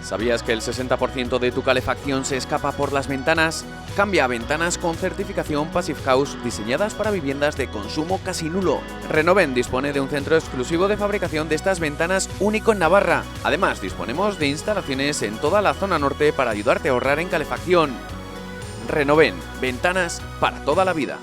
¿Sabías que el 60% de tu calefacción se escapa por las ventanas? Cambia a ventanas con certificación Passive House diseñadas para viviendas de consumo casi nulo. Renoven dispone de un centro exclusivo de fabricación de estas ventanas único en Navarra. Además, disponemos de instalaciones en toda la zona norte para ayudarte a ahorrar en calefacción. Renoven, ventanas para toda la vida.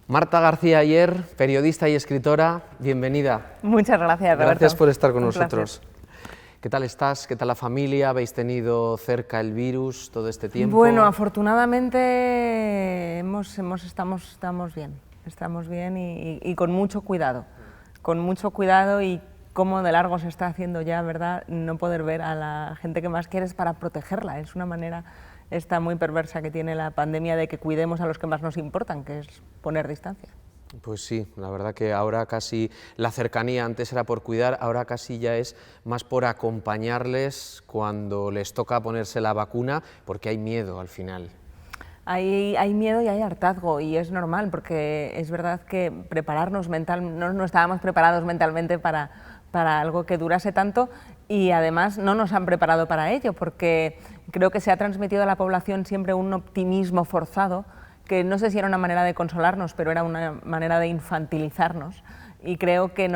Marta García Aller, periodista y escritora, bienvenida. Muchas gracias, Roberto. Gracias por estar con Un nosotros. placer. ¿Qué tal estás? ¿Qué tal la familia? ¿Habéis tenido cerca el virus todo este tiempo? Bueno, afortunadamente estamos bien y con mucho cuidado y cómo de largo se está haciendo ya, ¿verdad? No poder ver a la gente que más quieres para protegerla. Es una manera esta muy perversa que tiene la pandemia de que cuidemos a los que más nos importan, que es poner distancia. Pues sí, la verdad que ahora casi la cercanía antes era por cuidar, ahora casi ya es más por acompañarles cuando les toca ponerse la vacuna, porque hay miedo al final. Hay miedo y hay hartazgo, y es normal, porque es verdad que no estábamos preparados mentalmente para algo que durase tanto, y además no nos han preparado para ello, porque creo que se ha transmitido a la población siempre un optimismo forzado, que no sé si era una manera de consolarnos, pero era una manera de infantilizarnos, y creo que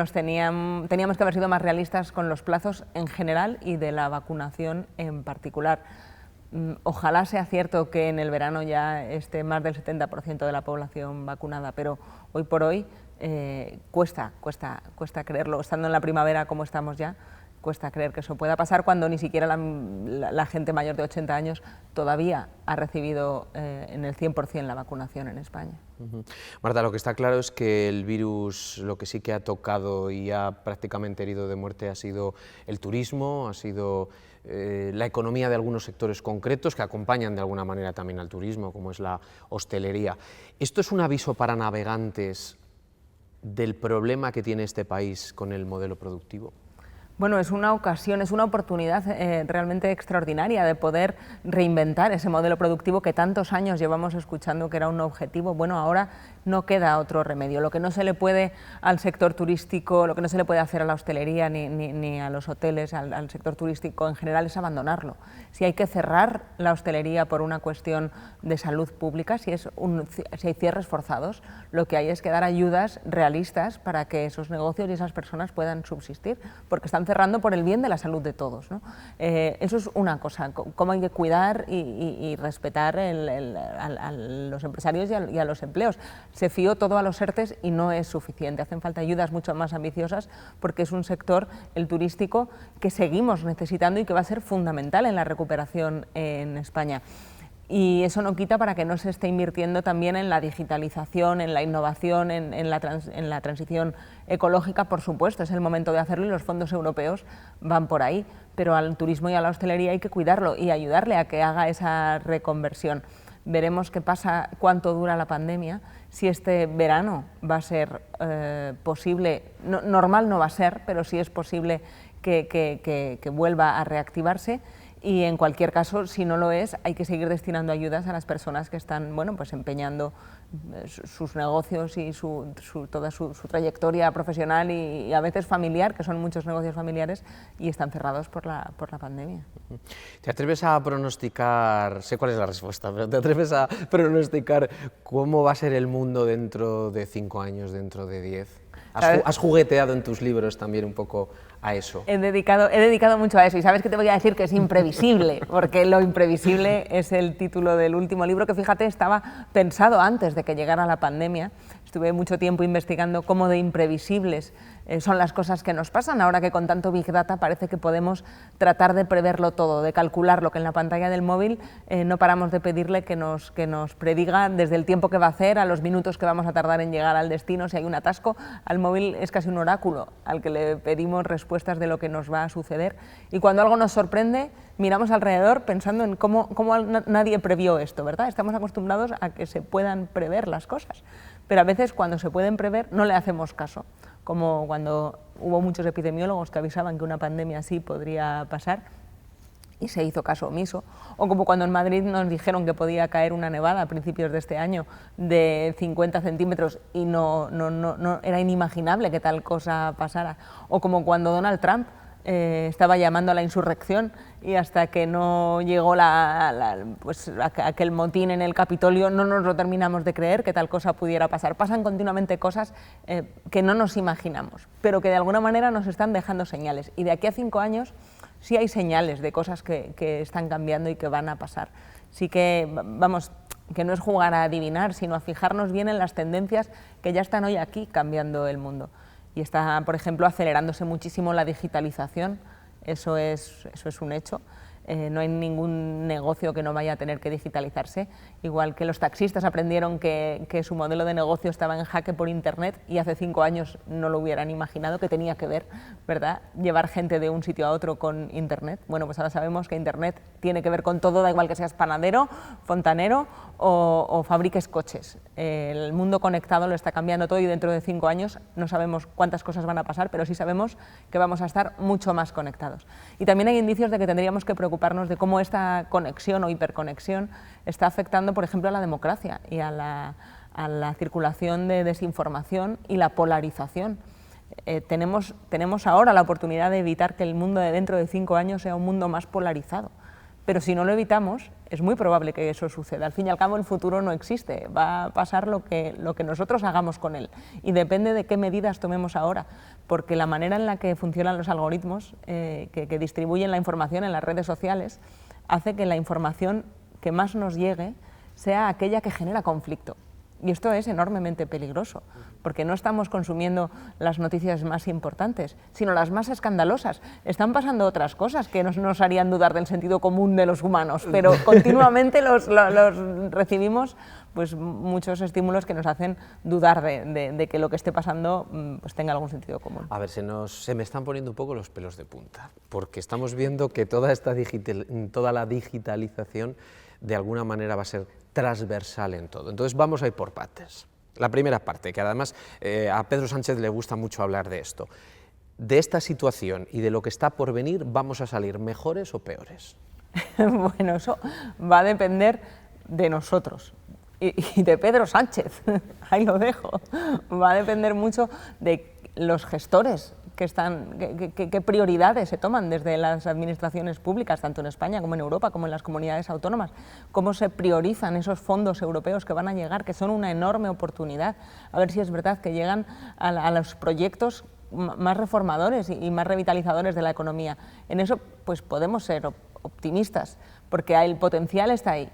teníamos que haber sido más realistas con los plazos en general y de la vacunación en particular. Ojalá sea cierto que en el verano ya esté más del 70% de la población vacunada, pero hoy por hoy cuesta creerlo. Estando en la primavera como estamos ya, cuesta creer que eso pueda pasar cuando ni siquiera la gente mayor de 80 años todavía ha recibido en el 100% la vacunación en España. Marta, lo que está claro es que el virus lo que sí que ha tocado y ha prácticamente herido de muerte ha sido el turismo, ha sido la economía de algunos sectores concretos que acompañan de alguna manera también al turismo, como es la hostelería. ¿Esto es un aviso para navegantes del problema que tiene este país con el modelo productivo? Bueno, es una ocasión, es una oportunidad realmente extraordinaria de poder reinventar ese modelo productivo que tantos años llevamos escuchando que era un objetivo. Bueno, ahora no queda otro remedio. Lo que no se le puede al sector turístico, lo que no se le puede hacer a la hostelería ni a los hoteles, al sector turístico en general, es abandonarlo. Si hay que cerrar la hostelería por una cuestión de salud pública, si hay cierres forzados, lo que hay es que dar ayudas realistas para que esos negocios y esas personas puedan subsistir, porque están cerrando por el bien de la salud de todos, ¿no? Eso es una cosa, cómo hay que cuidar y respetar a los empresarios y a los empleos. Se fió todo a los ERTEs y no es suficiente, hacen falta ayudas mucho más ambiciosas, porque es un sector, el turístico, que seguimos necesitando y que va a ser fundamental en la recuperación en España. Y eso no quita para que no se esté invirtiendo también en la digitalización, en la innovación, en la transición ecológica, por supuesto, es el momento de hacerlo y los fondos europeos van por ahí, pero al turismo y a la hostelería hay que cuidarlo y ayudarle a que haga esa reconversión. Veremos qué pasa, cuánto dura la pandemia, si este verano va a ser posible, normal no va a ser, pero sí es posible que vuelva a reactivarse. y en cualquier caso, si no lo es, hay que seguir destinando ayudas a las personas que están, bueno, pues empeñando sus negocios y toda su trayectoria profesional y a veces familiar, que son muchos negocios familiares y están cerrados por la pandemia. ¿Te atreves a pronosticar, sé cuál es la respuesta, pero te atreves a pronosticar cómo va a ser el mundo dentro de 5 años, dentro de 10? ¿Has jugueteado en tus libros también un poco a eso? He dedicado mucho a eso, y sabes que te voy a decir que es imprevisible, porque lo imprevisible es el título del último libro, que fíjate, estaba pensado antes de que llegara la pandemia. Estuve mucho tiempo investigando cómo de imprevisibles son las cosas que nos pasan, ahora que con tanto Big Data parece que podemos tratar de preverlo todo, de calcularlo, que en la pantalla del móvil no paramos de pedirle que nos prediga desde el tiempo que va a hacer, a los minutos que vamos a tardar en llegar al destino, si hay un atasco. Al móvil es casi un oráculo al que le pedimos respuestas de lo que nos va a suceder, y cuando algo nos sorprende miramos alrededor pensando en cómo nadie previó esto, ¿verdad? Estamos acostumbrados a que se puedan prever las cosas, pero a veces cuando se pueden prever no le hacemos caso, como cuando hubo muchos epidemiólogos que avisaban que una pandemia así podría pasar y se hizo caso omiso, o como cuando en Madrid nos dijeron que podía caer una nevada a principios de este año de 50 centímetros y no era inimaginable que tal cosa pasara, o como cuando Donald Trump estaba llamando a la insurrección y hasta que no llegó aquel motín en el Capitolio no nos lo terminamos de creer que tal cosa pudiera pasar. Pasan continuamente cosas que no nos imaginamos, pero que de alguna manera nos están dejando señales, y de aquí a 5 años sí hay señales de cosas que están cambiando y que van a pasar. Sí que, vamos, que no es jugar a adivinar, sino a fijarnos bien en las tendencias que ya están hoy aquí cambiando el mundo. Y está, por ejemplo, acelerándose muchísimo la digitalización, eso es un hecho. No hay ningún negocio que no vaya a tener que digitalizarse, igual que los taxistas aprendieron que su modelo de negocio estaba en jaque por Internet y hace 5 años no lo hubieran imaginado que tenía que ver, ¿verdad?, llevar gente de un sitio a otro con Internet. Bueno, pues ahora sabemos que Internet tiene que ver con todo, da igual que seas panadero, fontanero o fabriques coches. El mundo conectado lo está cambiando todo, y dentro de 5 años no sabemos cuántas cosas van a pasar, pero sí sabemos que vamos a estar mucho más conectados. Y también hay indicios de que tendríamos que preocuparnos de cómo esta conexión o hiperconexión está afectando, por ejemplo, a la democracia y a la circulación de desinformación y la polarización. Tenemos ahora la oportunidad de evitar que el mundo de dentro de 5 años sea un mundo más polarizado, pero si no lo evitamos, es muy probable que eso suceda. Al fin y al cabo, el futuro no existe, va a pasar lo que nosotros hagamos con él, y depende de qué medidas tomemos ahora, porque la manera en la que funcionan los algoritmos que distribuyen la información en las redes sociales hace que la información que más nos llegue sea aquella que genera conflicto. Y esto es enormemente peligroso, porque no estamos consumiendo las noticias más importantes, sino las más escandalosas. Están pasando otras cosas que nos harían dudar del sentido común de los humanos, pero continuamente los recibimos, pues, muchos estímulos que nos hacen dudar de que lo que esté pasando pues tenga algún sentido común. A ver, se me están poniendo un poco los pelos de punta, porque estamos viendo que toda la digitalización de alguna manera va a ser transversal en todo. Entonces vamos a ir por partes. La primera parte, que además a Pedro Sánchez le gusta mucho hablar de esto. De esta situación y de lo que está por venir, ¿vamos a salir mejores o peores? Bueno, eso va a depender de nosotros y de Pedro Sánchez, ahí lo dejo. Va a depender mucho de los gestores qué prioridades se toman desde las administraciones públicas, tanto en España como en Europa, como en las comunidades autónomas, cómo se priorizan esos fondos europeos que van a llegar, que son una enorme oportunidad, a ver si es verdad que llegan a los proyectos más reformadores y más revitalizadores de la economía. En eso pues podemos ser optimistas, porque el potencial está ahí.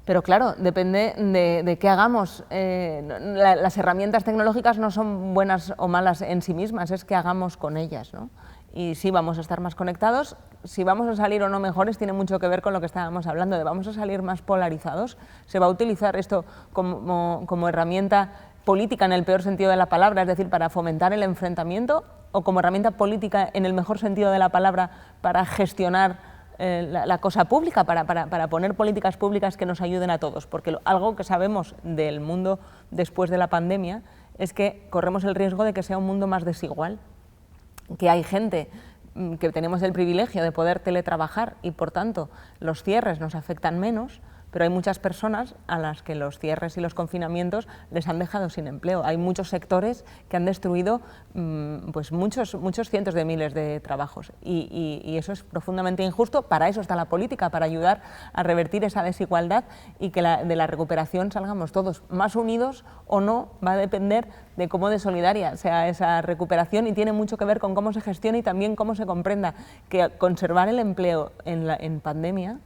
Pero claro, depende de qué hagamos. Las herramientas tecnológicas no son buenas o malas en sí mismas, es qué hagamos con ellas, ¿no? Y sí, vamos a estar más conectados. Si vamos a salir o no mejores tiene mucho que ver con lo que estábamos hablando, de vamos a salir más polarizados. ¿Se va a utilizar esto como herramienta política en el peor sentido de la palabra, es decir, para fomentar el enfrentamiento, o como herramienta política en el mejor sentido de la palabra para gestionar la cosa pública, para poner políticas públicas que nos ayuden a todos? Porque algo que sabemos del mundo después de la pandemia es que corremos el riesgo de que sea un mundo más desigual, que hay gente que tenemos el privilegio de poder teletrabajar y por tanto los cierres nos afectan menos, pero hay muchas personas a las que los cierres y los confinamientos les han dejado sin empleo. Hay muchos sectores que han destruido pues muchos cientos de miles de trabajos y eso es profundamente injusto. Para eso está la política, para ayudar a revertir esa desigualdad y que de la recuperación salgamos todos más unidos o no, va a depender de cómo de solidaria sea esa recuperación y tiene mucho que ver con cómo se gestiona y también cómo se comprenda que conservar el empleo en pandemia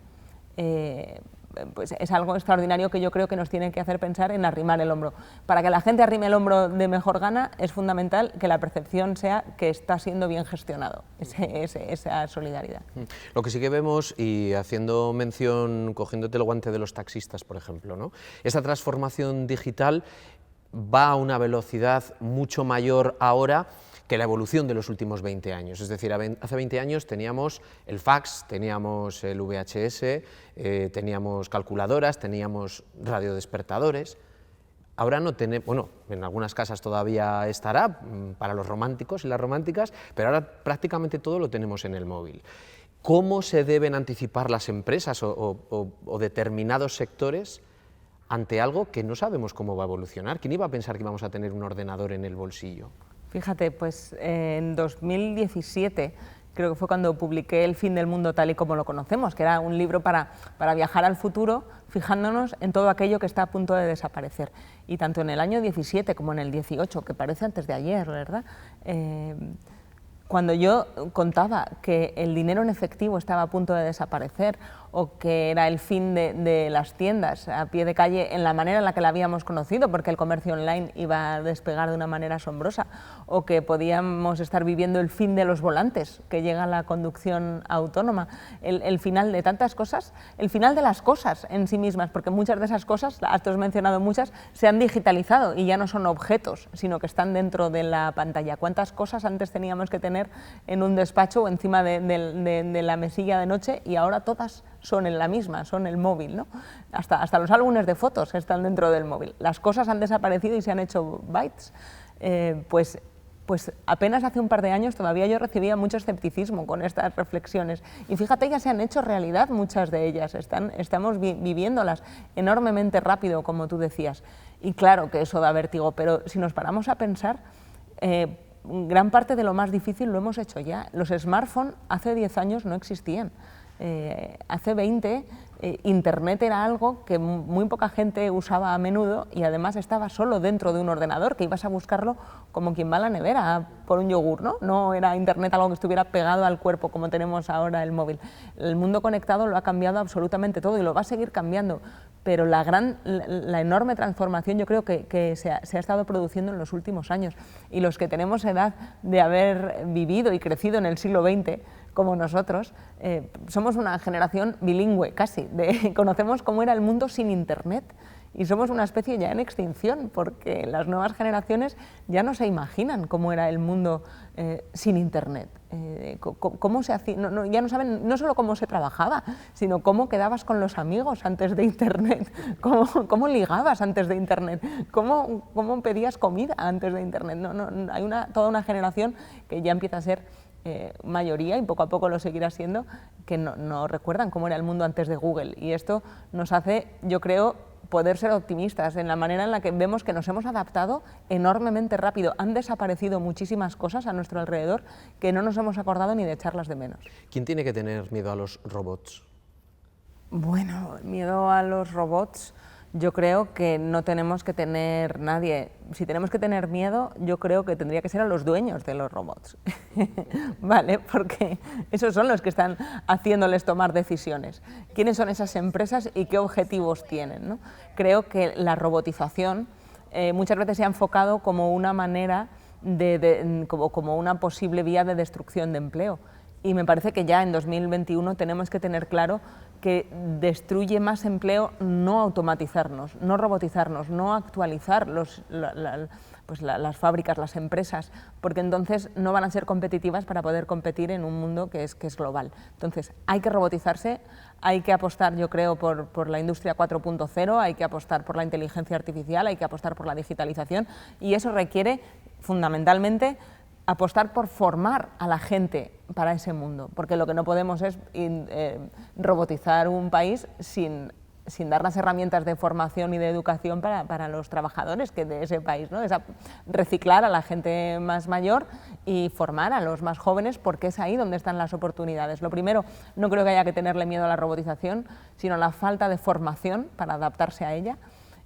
pues es algo extraordinario que yo creo que nos tiene que hacer pensar en arrimar el hombro. Para que la gente arrime el hombro de mejor gana es fundamental que la percepción sea que está siendo bien gestionado, esa solidaridad. Lo que sí que vemos, y haciendo mención, cogiéndote el guante de los taxistas, por ejemplo, ¿no? Esa transformación digital va a una velocidad mucho mayor ahora que la evolución de los últimos 20 años. Es decir, hace 20 años teníamos el fax, teníamos el VHS, teníamos calculadoras, teníamos radiodespertadores. Ahora no tenemos, bueno, en algunas casas todavía estará para los románticos y las románticas, pero ahora prácticamente todo lo tenemos en el móvil. ¿Cómo se deben anticipar las empresas o determinados sectores ante algo que no sabemos cómo va a evolucionar? ¿Quién iba a pensar que íbamos a tener un ordenador en el bolsillo? Fíjate, pues en 2017 creo que fue cuando publiqué El fin del mundo tal y como lo conocemos, que era un libro para viajar al futuro, fijándonos en todo aquello que está a punto de desaparecer. Y tanto en el año 17 como en el 18, que parece antes de ayer, ¿verdad? Cuando yo contaba que el dinero en efectivo estaba a punto de desaparecer o que era el fin de las tiendas a pie de calle en la manera en la que la habíamos conocido, porque el comercio online iba a despegar de una manera asombrosa, o que podíamos estar viviendo el fin de los volantes, que llega la conducción autónoma, el final de tantas cosas, el final de las cosas en sí mismas, porque muchas de esas cosas, tú has mencionado muchas, se han digitalizado y ya no son objetos, sino que están dentro de la pantalla. ¿Cuántas cosas antes teníamos que tener en un despacho o encima de la mesilla de noche y ahora todas son en la misma, son el móvil, ¿no? Hasta los álbumes de fotos están dentro del móvil. Las cosas han desaparecido y se han hecho bytes. Pues apenas hace un par de años todavía yo recibía mucho escepticismo con estas reflexiones y fíjate, ya se han hecho realidad muchas de ellas, estamos viviéndolas enormemente rápido, como tú decías, y claro que eso da vértigo, pero si nos paramos a pensar, gran parte de lo más difícil lo hemos hecho ya. Los smartphones hace 10 años no existían. Hace 20, Internet era algo que muy poca gente usaba a menudo y además estaba solo dentro de un ordenador, que ibas a buscarlo como quien va a la nevera por un yogur, ¿no? No era Internet algo que estuviera pegado al cuerpo como tenemos ahora el móvil. El mundo conectado lo ha cambiado absolutamente todo y lo va a seguir cambiando, pero la enorme transformación yo creo que se ha estado produciendo en los últimos años y los que tenemos edad de haber vivido y crecido en el siglo XX, como nosotros, somos una generación bilingüe casi, conocemos cómo era el mundo sin Internet y somos una especie ya en extinción porque las nuevas generaciones ya no se imaginan cómo era el mundo sin Internet, cómo se hacía, ya no saben no solo cómo se trabajaba, sino cómo quedabas con los amigos antes de Internet, cómo ligabas antes de Internet, cómo pedías comida antes de Internet. Hay toda una generación que ya empieza a ser mayoría y poco a poco lo seguirá siendo, que no recuerdan cómo era el mundo antes de Google y esto nos hace, yo creo, poder ser optimistas en la manera en la que vemos que nos hemos adaptado enormemente rápido. Han desaparecido muchísimas cosas a nuestro alrededor que no nos hemos acordado ni de echarlas de menos. ¿Quién tiene que tener miedo a los robots? Bueno, miedo a los robots yo creo que no tenemos que tener nadie. Si tenemos que tener miedo, yo creo que tendría que ser a los dueños de los robots, ¿vale? Porque esos son los que están haciéndoles tomar decisiones. ¿Quiénes son esas empresas y qué objetivos tienen, ¿no? Creo que la robotización muchas veces se ha enfocado como una manera, como una posible vía de destrucción de empleo. Y me parece que ya en 2021 tenemos que tener claro que destruye más empleo no automatizarnos, no robotizarnos, no actualizar las fábricas, las empresas, porque entonces no van a ser competitivas para poder competir en un mundo que es global. Entonces hay que robotizarse, hay que apostar, yo creo, por la industria 4.0, hay que apostar por la inteligencia artificial, hay que apostar por la digitalización y eso requiere fundamentalmente apostar por formar a la gente para ese mundo, porque lo que no podemos es robotizar un país sin dar las herramientas de formación y de educación para los trabajadores de ese país, ¿no? Es reciclar a la gente más mayor y formar a los más jóvenes, porque es ahí donde están las oportunidades. Lo primero, no creo que haya que tenerle miedo a la robotización, sino a la falta de formación para adaptarse a ella,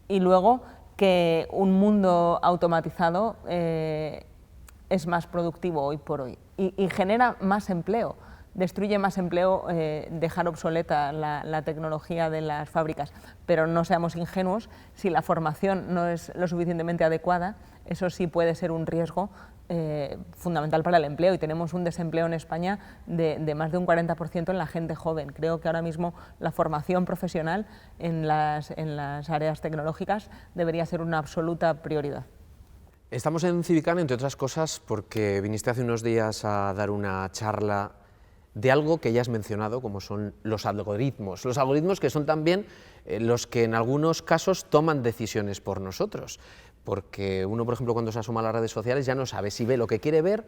y luego que un mundo automatizado es más productivo hoy por hoy y genera más empleo. Destruye más empleo dejar obsoleta la tecnología de las fábricas, pero no seamos ingenuos, si la formación no es lo suficientemente adecuada, eso sí puede ser un riesgo fundamental para el empleo, y tenemos un desempleo en España de más de un 40% en la gente joven. Creo que ahora mismo la formación profesional en las áreas tecnológicas debería ser una absoluta prioridad. Estamos en Civicana, entre otras cosas, porque viniste hace unos días a dar una charla de algo que ya has mencionado, como son los algoritmos que son también los que en algunos casos toman decisiones por nosotros, porque uno, por ejemplo, cuando se asoma a las redes sociales ya no sabe si ve lo que quiere ver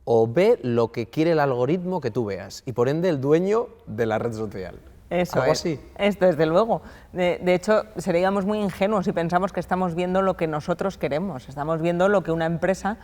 o ve lo que quiere el algoritmo que tú veas, y por ende el dueño de la red social. Eso ¿Algo es, así? esto desde luego. De hecho, seríamos muy ingenuos si pensamos que estamos viendo lo que nosotros queremos, estamos viendo lo que una empresa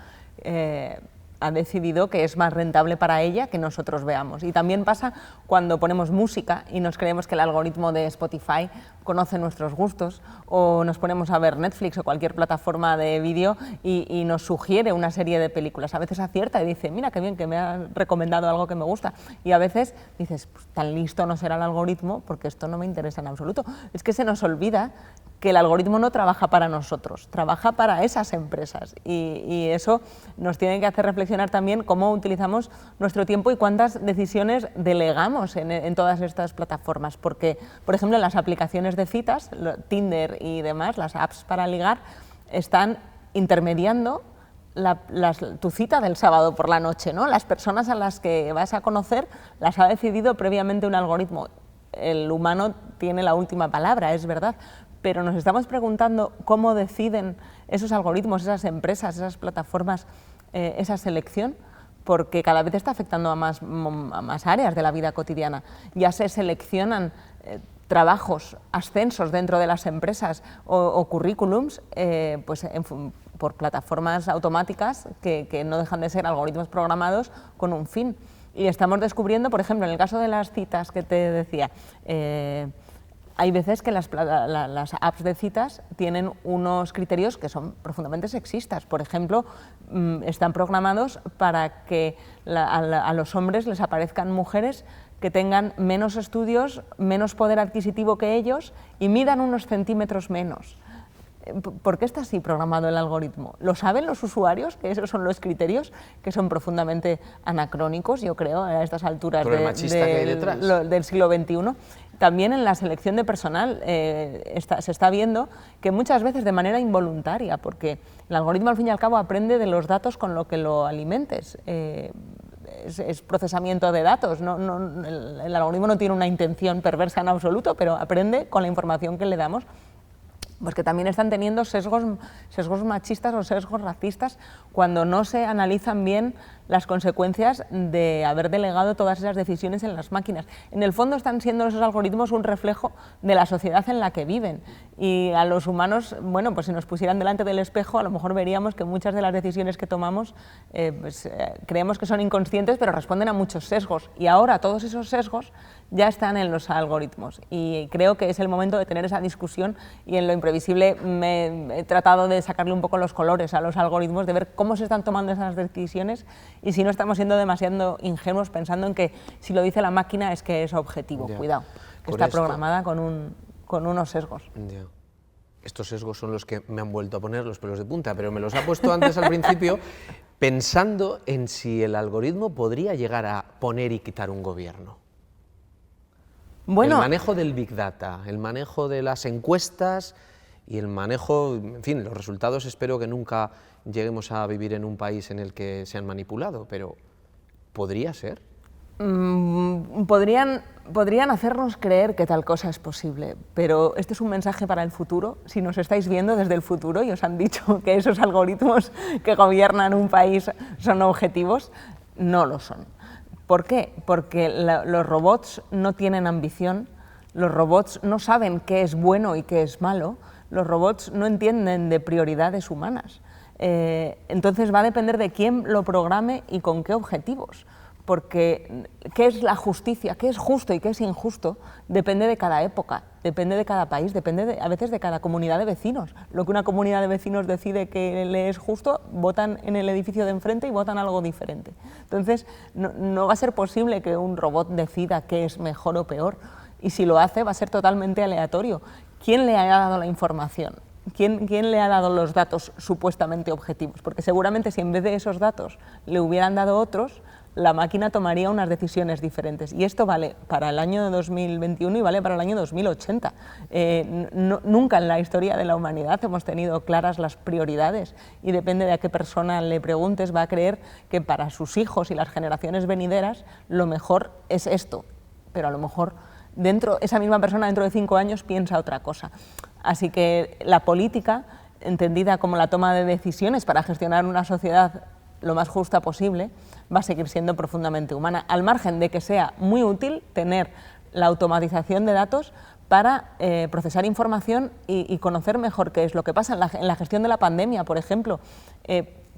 ha decidido que es más rentable para ella que nosotros veamos. Y también pasa cuando ponemos música y nos creemos que el algoritmo de Spotify conoce nuestros gustos, o nos ponemos a ver Netflix o cualquier plataforma de vídeo y nos sugiere una serie de películas. A veces acierta y dice, mira qué bien que me ha recomendado algo que me gusta, y a veces dices, pues, tan listo no será el algoritmo porque esto no me interesa en absoluto. Es que se nos olvida que el algoritmo no trabaja para nosotros, trabaja para esas empresas, y eso nos tiene que hacer reflexionar también cómo utilizamos nuestro tiempo y cuántas decisiones delegamos en todas estas plataformas, porque, por ejemplo, en las aplicaciones de citas, Tinder y demás, las apps para ligar, están intermediando tu cita del sábado por la noche, ¿no? Las personas a las que vas a conocer las ha decidido previamente un algoritmo. El humano tiene la última palabra, es verdad, pero nos estamos preguntando cómo deciden esos algoritmos, esas empresas, esas plataformas, esa selección, porque cada vez está afectando a más áreas de la vida cotidiana. Ya se seleccionan trabajos, ascensos dentro de las empresas o currículums pues por plataformas automáticas que no dejan de ser algoritmos programados con un fin. Y estamos descubriendo, por ejemplo, en el caso de las citas que te decía, hay veces que las apps de citas tienen unos criterios que son profundamente sexistas. Por ejemplo, están programados para que a los hombres les aparezcan mujeres que tengan menos estudios, menos poder adquisitivo que ellos y midan unos centímetros menos. ¿Por qué está así programado el algoritmo? ¿Lo saben los usuarios, que esos son los criterios, que son profundamente anacrónicos, yo creo, a estas alturas del siglo XXI? También en la selección de personal se está viendo que muchas veces de manera involuntaria, porque el algoritmo al fin y al cabo aprende de los datos con lo que lo alimentes. Es procesamiento de datos, el algoritmo no tiene una intención perversa en absoluto, pero aprende con la información que le damos. Pues que también están teniendo sesgos machistas o sesgos racistas cuando no se analizan bien las consecuencias de haber delegado todas esas decisiones en las máquinas. En el fondo están siendo esos algoritmos un reflejo de la sociedad en la que viven, y a los humanos, bueno, pues si nos pusieran delante del espejo a lo mejor veríamos que muchas de las decisiones que tomamos creemos que son inconscientes, pero responden a muchos sesgos, y ahora todos esos sesgos ya están en los algoritmos, y creo que es el momento de tener esa discusión, y en Lo Imprevisible me he tratado de sacarle un poco los colores a los algoritmos, de ver cómo se están tomando esas decisiones y si no estamos siendo demasiado ingenuos pensando en que si lo dice la máquina es que es objetivo. Ya. Cuidado, que está programada con unos sesgos. Ya. Estos sesgos son los que me han vuelto a poner los pelos de punta, pero me los ha puesto antes al principio pensando en si el algoritmo podría llegar a poner y quitar un gobierno. Bueno, el manejo del Big Data, el manejo de las encuestas y el manejo, en fin, los resultados espero que nunca lleguemos a vivir en un país en el que se han manipulado, pero ¿podría ser? Podrían podrían hacernos creer que tal cosa es posible, pero este es un mensaje para el futuro. Si nos estáis viendo desde el futuro y os han dicho que esos algoritmos que gobiernan un país son objetivos, no lo son. ¿Por qué? Porque los robots no tienen ambición, los robots no saben qué es bueno y qué es malo, los robots no entienden de prioridades humanas. Entonces va a depender de quién lo programe y con qué objetivos. Porque qué es la justicia, qué es justo y qué es injusto, depende de cada época, depende de cada país, depende a veces de cada comunidad de vecinos. Lo que una comunidad de vecinos decide que le es justo, votan en el edificio de enfrente y votan algo diferente. Entonces, no va a ser posible que un robot decida qué es mejor o peor, y si lo hace va a ser totalmente aleatorio. ¿Quién le ha dado la información? ¿Quién le ha dado los datos supuestamente objetivos? Porque seguramente si en vez de esos datos le hubieran dado otros, la máquina tomaría unas decisiones diferentes. Y esto vale para el año 2021 y vale para el año 2080. Nunca en la historia de la humanidad hemos tenido claras las prioridades, y depende de a qué persona le preguntes, va a creer que para sus hijos y las generaciones venideras lo mejor es esto, pero a lo mejor esa misma persona dentro de 5 años piensa otra cosa. Así que la política, entendida como la toma de decisiones para gestionar una sociedad lo más justa posible, va a seguir siendo profundamente humana, al margen de que sea muy útil tener la automatización de datos para procesar información y conocer mejor qué es lo que pasa. En la gestión de la pandemia, por ejemplo,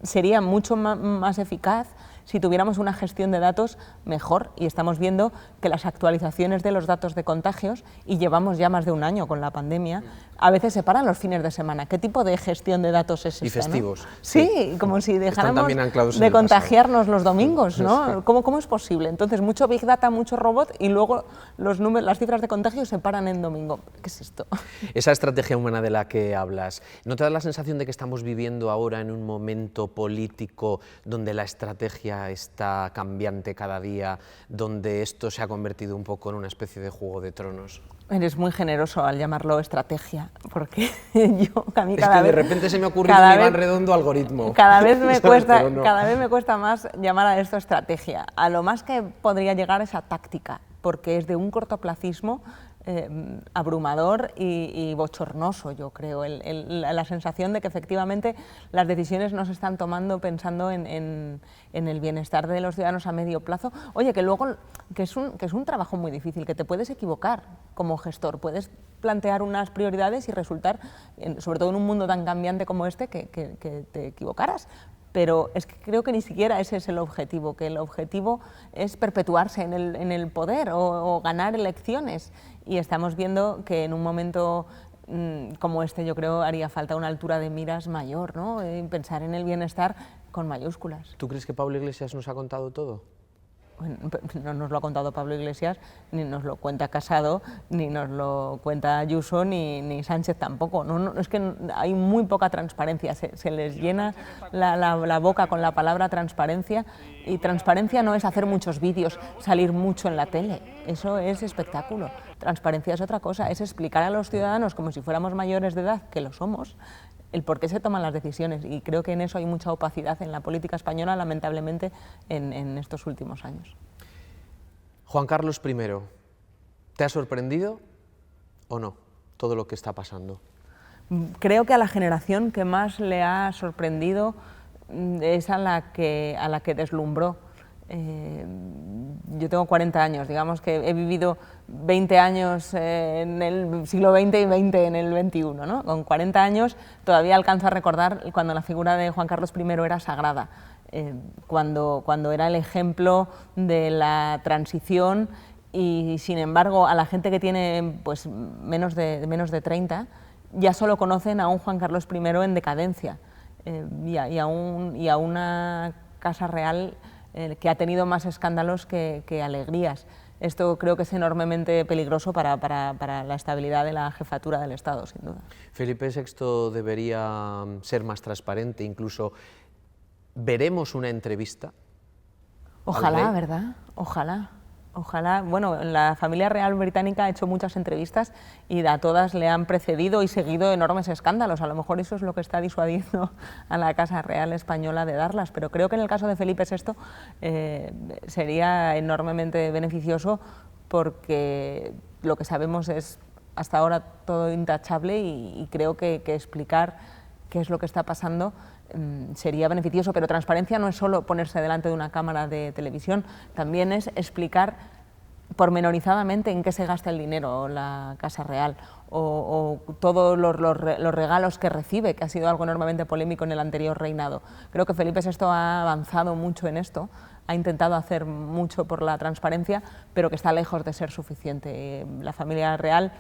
sería mucho más eficaz si tuviéramos una gestión de datos mejor, y estamos viendo que las actualizaciones de los datos de contagios, y llevamos ya más de un año con la pandemia, a veces se paran los fines de semana. ¿Qué tipo de gestión de datos es esta? Y festivos. ¿No? Sí, como si dejáramos de contagiarnos los domingos, ¿no? ¿Cómo es posible? Entonces, mucho Big Data, mucho robot, y luego las cifras de contagio se paran en domingo. ¿Qué es esto? Esa estrategia humana de la que hablas, ¿no te da la sensación de que estamos viviendo ahora en un momento político donde la estrategia está cambiante cada día, donde esto se ha convertido un poco en una especie de Juego de Tronos? Eres muy generoso al llamarlo estrategia, porque a mí de repente se me ha ocurrido un Iván Redondo algoritmo. Cada vez me cuesta más llamar a esto estrategia. A lo más que podría llegar es a táctica, porque es de un cortoplacismo abrumador y bochornoso, yo creo. La sensación de que efectivamente las decisiones no se están tomando pensando en el bienestar de los ciudadanos a medio plazo. Oye, que es un trabajo muy difícil, que te puedes equivocar como gestor, puedes plantear unas prioridades y resultar, sobre todo en un mundo tan cambiante como este, que te equivocaras. Pero es que creo que ni siquiera ese es el objetivo, que el objetivo es perpetuarse en el poder o ganar elecciones. Y estamos viendo que en un momento como este, yo creo, haría falta una altura de miras mayor, ¿no? Pensar en el bienestar con mayúsculas. ¿Tú crees que Pablo Iglesias nos ha contado todo? Bueno, no nos lo ha contado Pablo Iglesias, ni nos lo cuenta Casado, ni nos lo cuenta Ayuso, ni Sánchez tampoco. No, es que hay muy poca transparencia, se les llena la boca con la palabra transparencia, y transparencia no es hacer muchos vídeos, salir mucho en la tele, eso es espectáculo. Transparencia es otra cosa, es explicar a los ciudadanos, como si fuéramos mayores de edad, que lo somos, el por qué se toman las decisiones, y creo que en eso hay mucha opacidad en la política española, lamentablemente, en estos últimos años. Juan Carlos I, ¿te ha sorprendido o no todo lo que está pasando? Creo que a la generación que más le ha sorprendido es a la que deslumbró. Yo tengo 40 años, digamos que he vivido 20 años en el siglo XX y 20 en el XXI, ¿no? Con 40 años todavía alcanzo a recordar cuando la figura de Juan Carlos I era sagrada, cuando era el ejemplo de la transición, y sin embargo a la gente que tiene pues, menos de 30 ya solo conocen a un Juan Carlos I en decadencia, y a una casa real que ha tenido más escándalos que alegrías. Esto creo que es enormemente peligroso para la estabilidad de la jefatura del Estado, sin duda. Felipe VI debería ser más transparente, incluso veremos una entrevista. Ojalá, ¿verdad? Ojalá. Ojalá. Bueno, la familia real británica ha hecho muchas entrevistas y a todas le han precedido y seguido enormes escándalos. A lo mejor eso es lo que está disuadiendo a la Casa Real española de darlas, pero creo que en el caso de Felipe VI sería enormemente beneficioso porque lo que sabemos es hasta ahora todo intachable y creo que explicar qué es lo que está pasando sería beneficioso, pero transparencia no es solo ponerse delante de una cámara de televisión, también es explicar pormenorizadamente en qué se gasta el dinero la Casa Real o todos los regalos que recibe, que ha sido algo enormemente polémico en el anterior reinado. Creo que Felipe VI ha avanzado mucho en esto, ha intentado hacer mucho por la transparencia, pero que está lejos de ser suficiente. La familia real,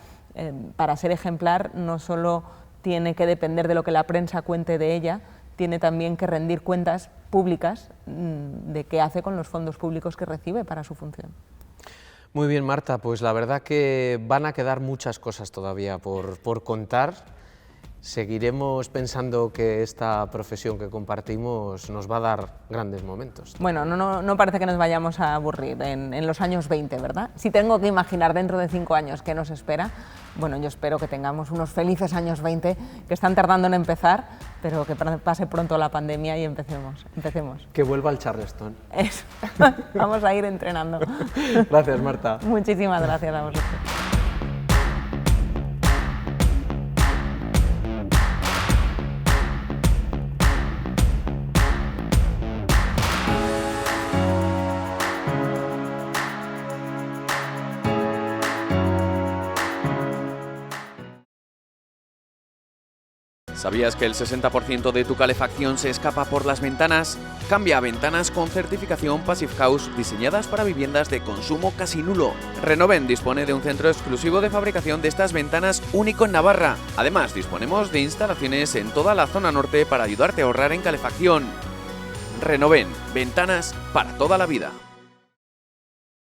para ser ejemplar, no solo tiene que depender de lo que la prensa cuente de ella, tiene también que rendir cuentas públicas de qué hace con los fondos públicos que recibe para su función. Muy bien, Marta, pues la verdad que van a quedar muchas cosas todavía por contar. Seguiremos pensando que esta profesión que compartimos nos va a dar grandes momentos. Bueno, no parece que nos vayamos a aburrir en los años 20, ¿verdad? Si tengo que imaginar dentro de 5 años qué nos espera, bueno, yo espero que tengamos unos felices años 20 que están tardando en empezar, pero que pase pronto la pandemia y empecemos. Que vuelva el Charleston. Eso. Vamos a ir entrenando. Gracias, Marta. Muchísimas gracias a vosotros. ¿Sabías que el 60% de tu calefacción se escapa por las ventanas? Cambia a ventanas con certificación Passive House diseñadas para viviendas de consumo casi nulo. Renoven dispone de un centro exclusivo de fabricación de estas ventanas único en Navarra. Además, disponemos de instalaciones en toda la zona norte para ayudarte a ahorrar en calefacción. Renoven, ventanas para toda la vida.